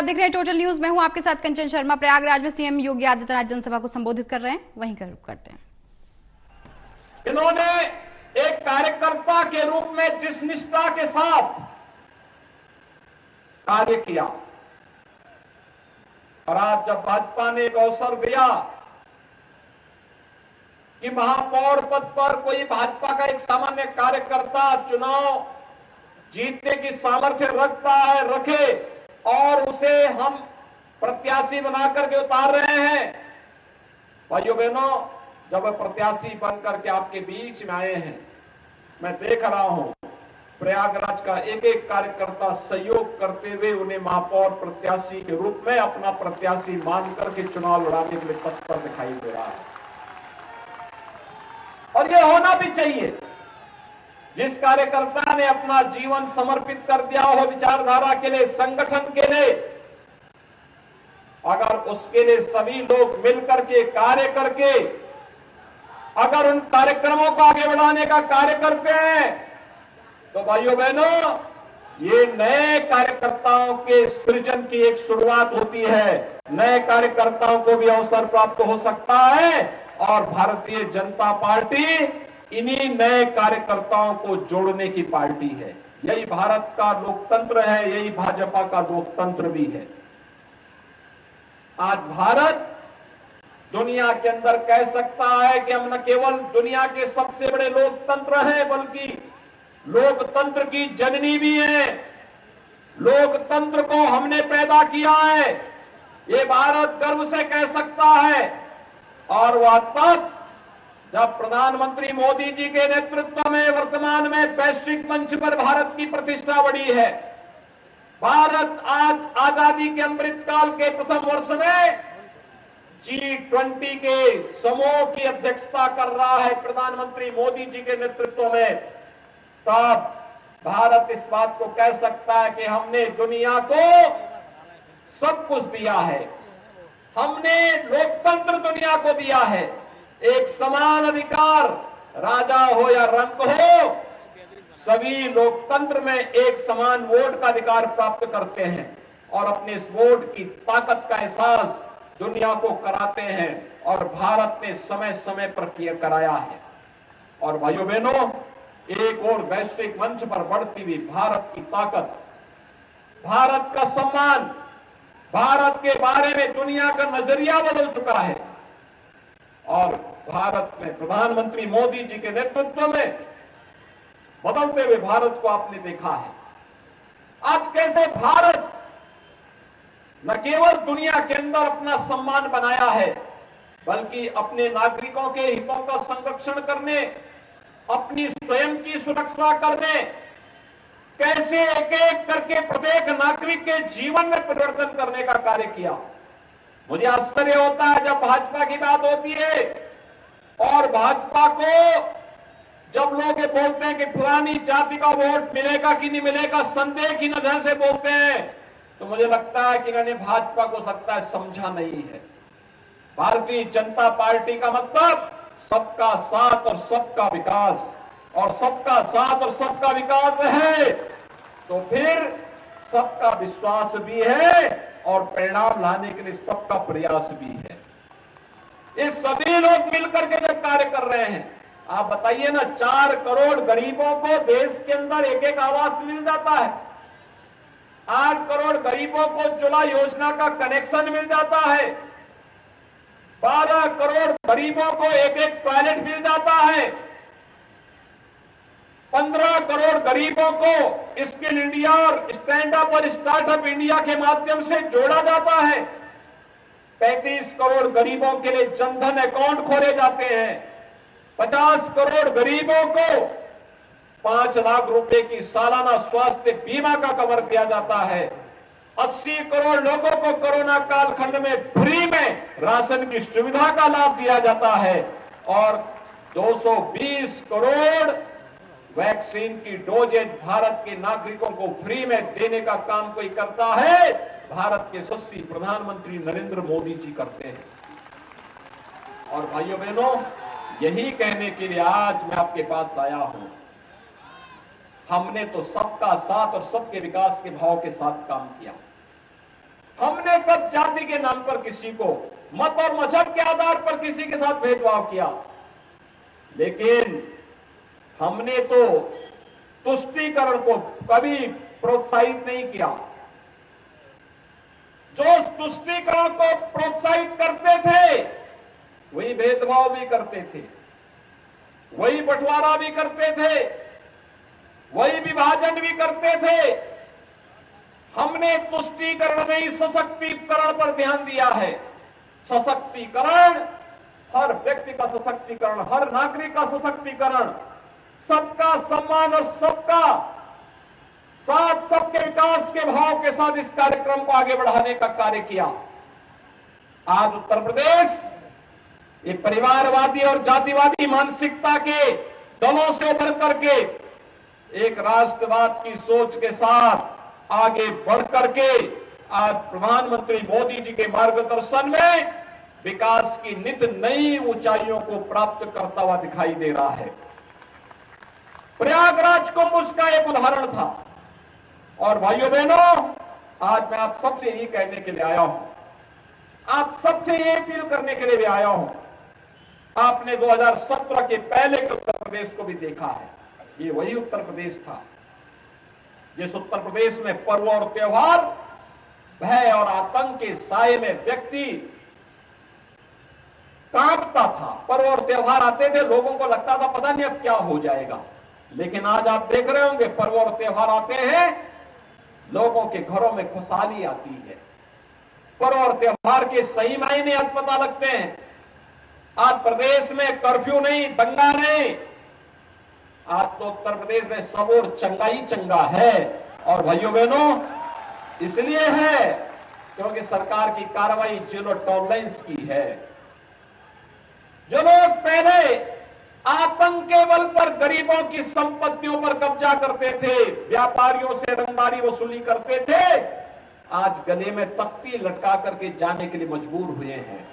आप देख रहे हैं टोटल न्यूज। मैं हूं आपके साथ कंचन शर्मा। प्रयागराज में सीएम योगी आदित्यनाथ जनसभा को संबोधित कर रहे हैं, वहीं का रुख करते हैं। इन्होंने एक कार्यकर्ता के रूप में जिस निष्ठा के साथ कार्य किया और आज जब भाजपा ने एक अवसर दिया कि महापौर पद पर कोई भाजपा का एक सामान्य कार्यकर्ता चुनाव जीतने की सामर्थ्य रखता है, रखे और उसे हम प्रत्याशी बना करके उतार रहे हैं। भाइयों बहनों, जब प्रत्याशी बनकर के आपके बीच में आए हैं, मैं देख रहा हूं प्रयागराज का एक एक कार्यकर्ता सहयोग करते हुए उन्हें महापौर प्रत्याशी के रूप में अपना प्रत्याशी मान करके चुनाव लड़ाने के लिए तत्पर दिखाई दे रहा है। और यह होना भी चाहिए। जिस कार्यकर्ता ने अपना जीवन समर्पित कर दिया हो विचारधारा के लिए, संगठन के लिए, अगर उसके लिए सभी लोग मिलकर के कार्य करके अगर उन कार्यक्रमों को आगे बढ़ाने का कार्य करते हैं तो भाइयों बहनों, ये नए कार्यकर्ताओं के सृजन की एक शुरुआत होती है। नए कार्यकर्ताओं को भी अवसर प्राप्त हो सकता है और भारतीय जनता पार्टी इन्हीं नए कार्यकर्ताओं को जोड़ने की पार्टी है। यही भारत का लोकतंत्र है, यही भाजपा का लोकतंत्र भी है। आज भारत दुनिया के अंदर कह सकता है कि हम न केवल दुनिया के सबसे बड़े लोकतंत्र हैं, बल्कि लोकतंत्र की जननी भी है। लोकतंत्र को हमने पैदा किया है, ये भारत गर्व से कह सकता है। और वह तब जब प्रधानमंत्री मोदी जी के नेतृत्व में वर्तमान में वैश्विक मंच पर भारत की प्रतिष्ठा बढ़ी है। भारत आज आजादी के अमृत काल के प्रथम वर्ष में G20 के समूह की अध्यक्षता कर रहा है प्रधानमंत्री मोदी जी के नेतृत्व में। तब भारत इस बात को कह सकता है कि हमने दुनिया को सब कुछ दिया है, हमने लोकतंत्र दुनिया को दिया है। एक समान अधिकार, राजा हो या रंक हो, सभी लोकतंत्र में एक समान वोट का अधिकार प्राप्त करते हैं और अपने इस वोट की ताकत का एहसास दुनिया को कराते हैं। और भारत ने समय समय पर किया कराया है। और भाइयों बहनों, एक और वैश्विक मंच पर बढ़ती हुई भारत की ताकत, भारत का सम्मान, भारत के बारे में दुनिया का नजरिया बदल चुका है। और भारत में प्रधानमंत्री मोदी जी के नेतृत्व में बदलते हुए भारत को आपने देखा है। आज कैसे भारत न केवल दुनिया के अंदर अपना सम्मान बनाया है, बल्कि अपने नागरिकों के हितों का संरक्षण करने, अपनी स्वयं की सुरक्षा करने, कैसे एक एक करके प्रत्येक नागरिक के जीवन में परिवर्तन करने का कार्य किया। मुझे आश्चर्य होता है जब भाजपा की बात होती है और भाजपा को जब लोग ये बोलते हैं कि फलानी जाति का वोट मिलेगा कि नहीं मिलेगा, संदेह की नजर से बोलते हैं, तो मुझे लगता है कि इन्होंने भाजपा को सकता है समझा नहीं है। भारतीय जनता पार्टी का मतलब सबका साथ और सबका विकास, और सबका साथ और सबका विकास है तो फिर सबका विश्वास भी है और परिणाम लाने के लिए सबका प्रयास भी है। ये सभी लोग मिलकर के जब कार्य कर रहे हैं, आप बताइए ना, 4 करोड़ गरीबों को देश के अंदर एक एक आवास मिल जाता है, 8 करोड़ गरीबों को उज्ज्वला योजना का कनेक्शन मिल जाता है, 12 करोड़ गरीबों को एक एक टॉयलेट मिल जाता है, 15 करोड़ गरीबों को स्किल इंडिया और स्टैंड अप और स्टार्टअप इंडिया के माध्यम से जोड़ा जाता है, 35 करोड़ गरीबों के लिए जनधन अकाउंट खोले जाते हैं, 50 करोड़ गरीबों को 5 लाख रुपए की सालाना स्वास्थ्य बीमा का कवर किया जाता है, 80 करोड़ लोगों को कोरोना कालखंड में फ्री में राशन की सुविधा का लाभ दिया जाता है और 220 करोड़ वैक्सीन की डोजेज भारत के नागरिकों को फ्री में देने का काम कोई करता है, भारत के यशस्वी प्रधानमंत्री नरेंद्र मोदी जी करते हैं। और भाइयों बहनों, यही कहने के लिए आज मैं आपके पास आया हूं। हमने तो सबका साथ और सबके विकास के भाव के साथ काम किया। कब जाति के नाम पर किसी को, मत और मजहब के आधार पर किसी के साथ भेदभाव किया, लेकिन हमने तो तुष्टीकरण को कभी प्रोत्साहित नहीं किया। जो तुष्टीकरण को प्रोत्साहित करते थे वही भेदभाव भी करते थे, वही बंटवारा भी करते थे, वही विभाजन भी करते थे। हमने तुष्टीकरण नहीं सशक्तिकरण पर ध्यान दिया है। सशक्तिकरण, हर व्यक्ति का सशक्तिकरण, हर नागरिक का सशक्तिकरण, सबका सम्मान और सबका साथ, सबके विकास के भाव के साथ इस कार्यक्रम को आगे बढ़ाने का कार्य किया। आज उत्तर प्रदेश ये परिवारवादी और जातिवादी मानसिकता के दलों से उभर करके एक राष्ट्रवाद की सोच के साथ आगे बढ़ करके आज प्रधानमंत्री मोदी जी के मार्गदर्शन में विकास की नित नई ऊंचाइयों को प्राप्त करता हुआ दिखाई दे रहा है। प्रयागराज कुंभ उसका एक उदाहरण था। और भाइयों बहनों, आज मैं आप सबसे यही कहने के लिए आया हूं, आप सबसे ये अपील करने के लिए भी आया हूं। आपने 2017 के पहले के उत्तर प्रदेश को भी देखा है। ये वही उत्तर प्रदेश था जिस उत्तर प्रदेश में पर्व और त्योहार, भय और आतंक के साए में व्यक्ति कांपता था। पर्व और त्योहार आते थे, लोगों को लगता था पता नहीं अब क्या हो जाएगा। लेकिन आज आप देख रहे होंगे पर्व और त्योहार आते हैं, लोगों के घरों में खुशहाली आती है। पर्व और त्योहार के सही मायने आज पता लगते हैं। आज प्रदेश में कर्फ्यू नहीं, दंगा नहीं, आज तो उत्तर प्रदेश में सब और चंगा ही चंगा है। और भाइयों बहनों, इसलिए है क्योंकि सरकार की कार्रवाई जीरो टॉलरेंस की है। जो लोग पहले आतंक के बल पर गरीबों की संपत्तियों पर कब्जा करते थे, व्यापारियों से रंगदारी वसूली करते थे, आज गले में तख्ती लटका करके जाने के लिए मजबूर हुए हैं।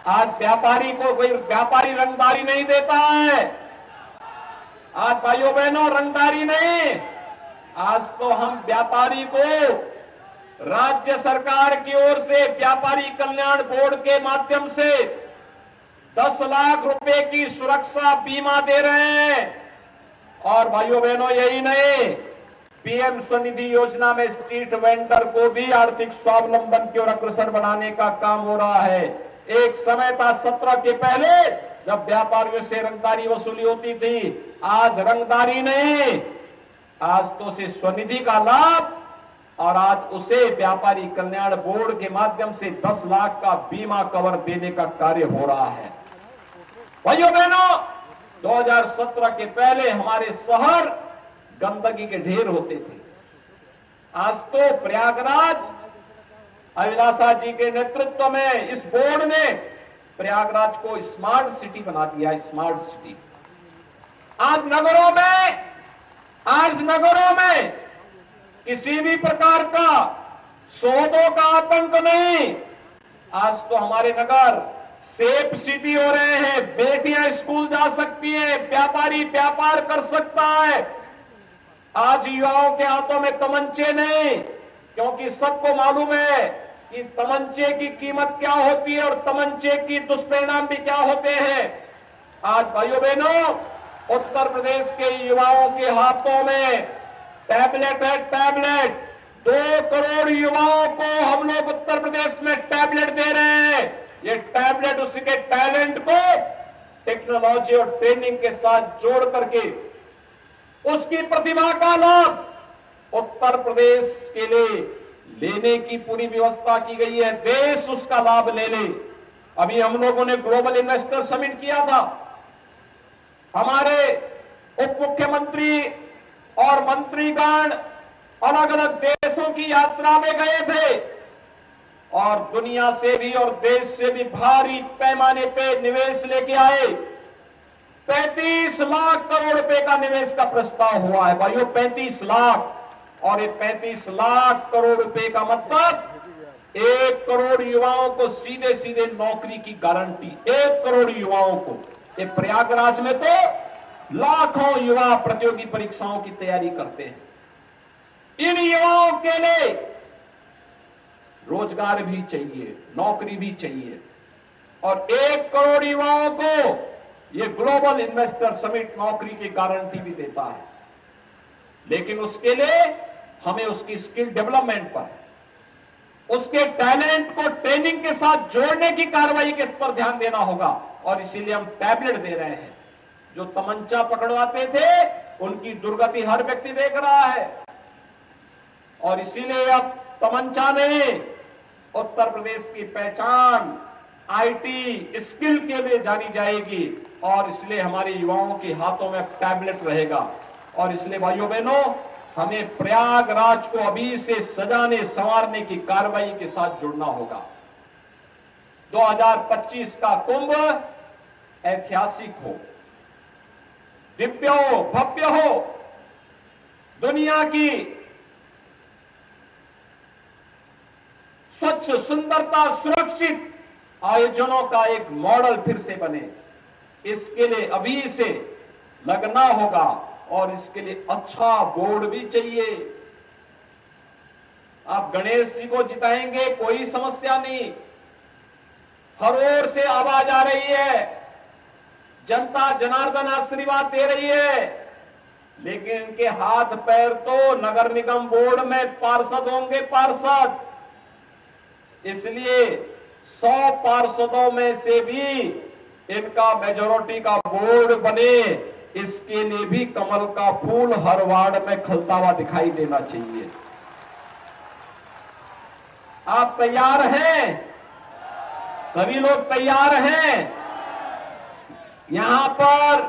आज व्यापारी को कोई व्यापारी रंगदारी नहीं देता है। आज भाइयों बहनों, रंगदारी नहीं, आज तो हम व्यापारी को राज्य सरकार की ओर से व्यापारी कल्याण बोर्ड के माध्यम से 10 लाख रुपए की सुरक्षा बीमा दे रहे हैं। और भाइयों बहनों, यही नहीं, पीएम स्वनिधि योजना में स्ट्रीट वेंडर को भी आर्थिक स्वावलंबन की ओर अग्रसर बनाने का काम हो रहा है। एक समय था 17 के पहले जब व्यापारियों से रंगदारी वसूली होती थी, आज रंगदारी नहीं, आज तो उसे स्वनिधि का लाभ और आज उसे व्यापारी कल्याण बोर्ड के माध्यम से 10 लाख का बीमा कवर देने का कार्य हो रहा है। भाइयों बहनों, 2017 के पहले हमारे शहर गंदगी के ढेर होते थे। आज तो प्रयागराज अभिलाषा जी के नेतृत्व में इस बोर्ड ने प्रयागराज को स्मार्ट सिटी बना दिया है। स्मार्ट सिटी आज नगरों में किसी भी प्रकार का सौदों का आतंक नहीं। आज तो हमारे नगर सेफ सिटी हो रहे हैं। बेटियां स्कूल जा सकती हैं, व्यापारी व्यापार कर सकता है। आज युवाओं के हाथों में तमंचे नहीं, क्योंकि सबको मालूम है कि तमंचे की कीमत क्या होती है और तमंचे की दुष्परिणाम भी क्या होते हैं। आज भाइयों बहनों, उत्तर प्रदेश के युवाओं के हाथों में टैबलेट है। टैबलेट 2 करोड़ युवाओं को हम लोग उत्तर प्रदेश में टैबलेट दे रहे हैं। ये टैबलेट उसके टैलेंट को टेक्नोलॉजी और ट्रेनिंग के साथ जोड़ करके उसकी प्रतिभा का लाभ उत्तर प्रदेश के लिए लेने की पूरी व्यवस्था की गई है। देश उसका लाभ ले ले। अभी हम लोगों ने ग्लोबल इन्वेस्टर समिट किया था। हमारे उप मुख्यमंत्री और मंत्रीगण अलग अलग देशों की यात्रा में गए थे और दुनिया से भी और देश से भी भारी पैमाने पे निवेश लेके आए। 35 लाख करोड़ रुपए का निवेश का प्रस्ताव हुआ है। भाइयों, 35 लाख, और ये 35 लाख करोड़ रुपए का मतलब 1 करोड़ युवाओं को सीधे सीधे नौकरी की गारंटी। 1 करोड़ युवाओं को। ये प्रयागराज में तो लाखों युवा प्रतियोगी परीक्षाओं की तैयारी करते हैं। इन युवाओं के लिए रोजगार भी चाहिए, नौकरी भी चाहिए। और 1 करोड़ युवाओं को ये ग्लोबल इन्वेस्टर समिट नौकरी की गारंटी भी देता है। लेकिन उसके लिए हमें उसकी स्किल डेवलपमेंट पर, उसके टैलेंट को ट्रेनिंग के साथ जोड़ने की कार्रवाई के पर ध्यान देना होगा। और इसीलिए हम टैबलेट दे रहे हैं। जो तमंचा पकड़वाते थे उनकी दुर्गति हर व्यक्ति देख रहा है। और इसीलिए अब तमंचा नहीं, उत्तर प्रदेश की पहचान आईटी स्किल के लिए जानी जाएगी। और इसलिए हमारे युवाओं के हाथों में टैबलेट रहेगा। और इसलिए भाइयों बहनों, हमें प्रयागराज को अभी से सजाने संवारने की कार्रवाई के साथ जुड़ना होगा। 2025 का कुंभ ऐतिहासिक हो, दिव्य हो, भव्य हो, दुनिया की स्वच्छ, सुंदरता, सुरक्षित आयोजनों का एक मॉडल फिर से बने। इसके लिए अभी से लगना होगा। और इसके लिए अच्छा बोर्ड भी चाहिए। आप गणेश जी को जिताएंगे, कोई समस्या नहीं। हर ओर से आवाज आ रही है, जनता जनार्दन आशीर्वाद दे रही है। लेकिन इनके हाथ पैर तो नगर निगम बोर्ड में पार्षद होंगे, पार्षद। इसलिए 100 पार्षदों में से भी इनका मेजॉरिटी का बोर्ड बने, इसके लिए भी कमल का फूल हर वार्ड में खिलता हुआ दिखाई देना चाहिए। आप तैयार हैं? सभी लोग तैयार हैं? यहां पर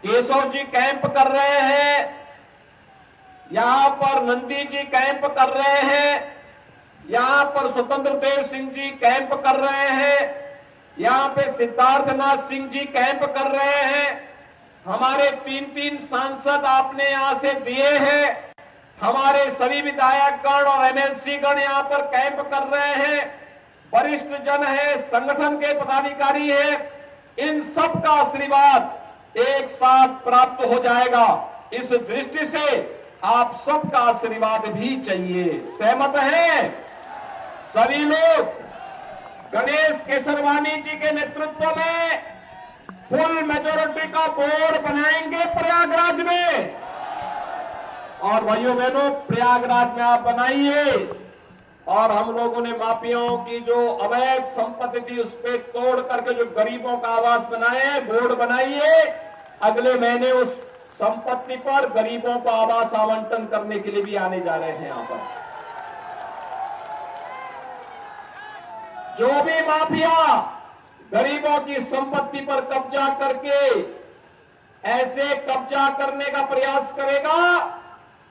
केशव जी कैंप कर रहे हैं, यहां पर नंदी जी कैंप कर रहे हैं, यहां पर स्वतंत्र देव सिंह जी कैंप कर रहे हैं, यहां पे सिद्धार्थनाथ सिंह जी कैंप कर रहे हैं। हमारे 3 सांसद आपने यहां से दिए हैं। हमारे सभी विधायकगण और एमएलसी गण यहां पर कैंप कर रहे हैं। वरिष्ठ जन है, संगठन के पदाधिकारी हैं। इन सब का आशीर्वाद एक साथ प्राप्त हो जाएगा। इस दृष्टि से आप सबका आशीर्वाद भी चाहिए। सहमत हैं सभी लोग? गणेश केसरवानी जी के नेतृत्व में फुल मेजॉरिटी का बोर्ड बनाएंगे प्रयागराज में। और भाइयों बहनों, प्रयागराज में आप बनाइए। और हम लोगों ने माफियाओं की जो अवैध संपत्ति थी उस पर तोड़ करके जो गरीबों का आवास बनाए, बोर्ड बनाइए। अगले महीने उस संपत्ति पर गरीबों को आवास आवंटन करने के लिए भी आने जा रहे हैं। यहां पर जो भी माफिया गरीबों की संपत्ति पर कब्जा करके ऐसे कब्जा करने का प्रयास करेगा,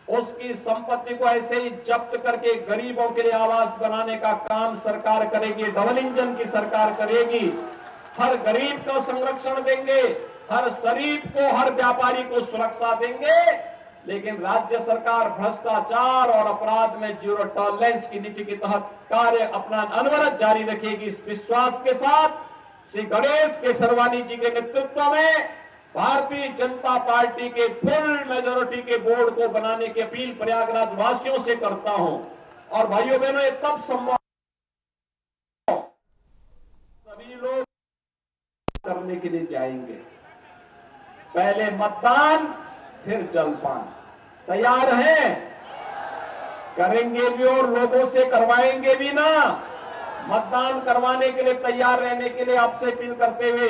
उसकी संपत्ति को ऐसे ही जब्त करके गरीबों के लिए आवास बनाने का काम सरकार करेगी। डबल इंजन की सरकार करेगी। हर गरीब को संरक्षण देंगे, हर शरीफ को, हर व्यापारी को सुरक्षा देंगे। लेकिन राज्य सरकार भ्रष्टाचार और अपराध में जीरो टॉलरेंस की नीति के तहत कार्य अपना अनवरत जारी रखेगी। इस विश्वास के साथ श्री गणेश केसरवानी जी के नेतृत्व में भारतीय जनता पार्टी के फुल मेजॉरिटी के बोर्ड को बनाने की अपील प्रयागराज वासियों से करता हूं। और भाइयों बहनों, ये तब संभव सभी लोग करने के लिए जाएंगे। पहले मतदान, फिर जलपान। तैयार हैं? करेंगे भी और लोगों से करवाएंगे भी ना। मतदान करवाने के लिए तैयार रहने के लिए आपसे अपील करते हुए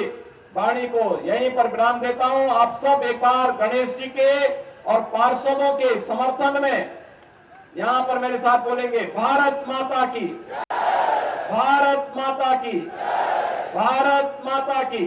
वाणी को यहीं पर विराम देता हूं। आप सब एक बार गणेश जी के और पार्षदों के समर्थन में यहां पर मेरे साथ बोलेंगे, भारत माता की, भारत माता की, भारत माता की।